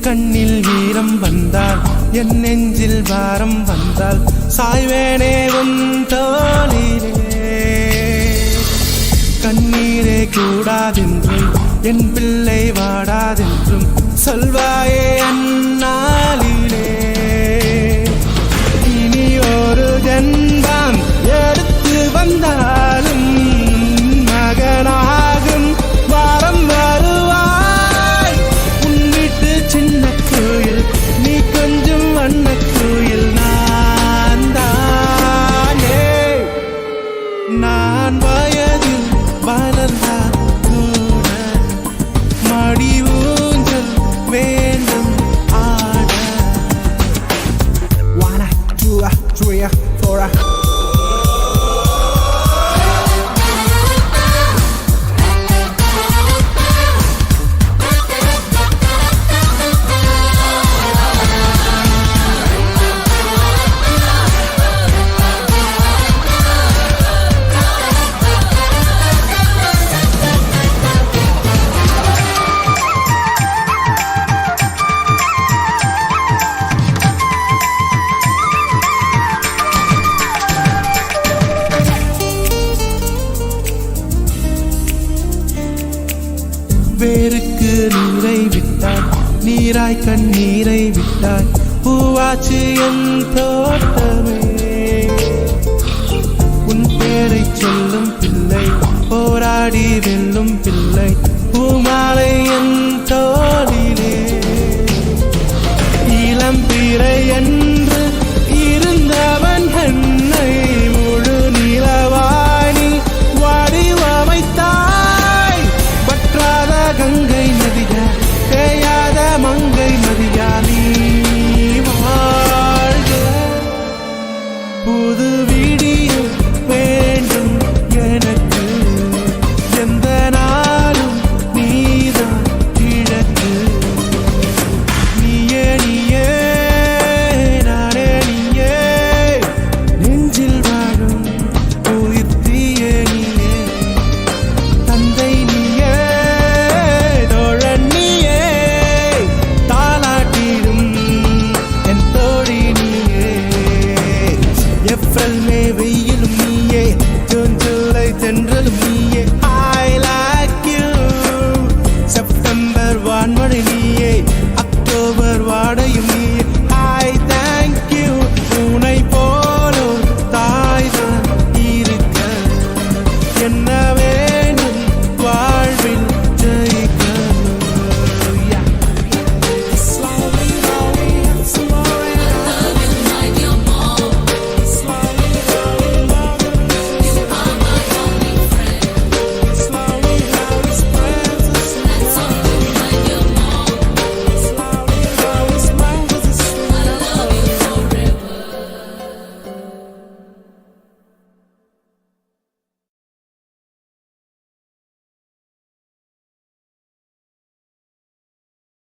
கண்ணில் ஈரம் வந்தால் என் நெஞ்சில் வாரம் வந்தால் சாய்வேனே உன் தோளிலே. கண்ணீரே கூடாதென்றும் என் பிள்ளை வாடாதென்றும் சொல்வாயே அந்நாளிலே. இனி ஒரு ஜென்மம் எடுத்து வந்தாலும் மகனாகும் வாரம் வருவாய். உன் வீட்டு சின்ன கோயில் நீ கொஞ்சம் வண்ண கோயில் நான் தானே. நான் வயதில் வளர்ந்தால் கூட மடி ஊஞ்சல் வேண்டும் ஆட. 1 2 3 4 வேருக்கு நீரை விட்டாய் நீராய் கண்ணீரை விட்டாய் பூவாச்சு என் தோட்டமே. உன் பேரை சொல்லும் பிள்ளை போராடி வெல்லும் பிள்ளை பூமாலை என் தோளிலே. இளம் பிறை என்று இருந்தவன் என்னை முழு நிலவாணி வடிவமைத்தாய். வற்றாத கங்கை நதியா தேயாத மங்கை நதியா நீ வாழ்க. புது விடி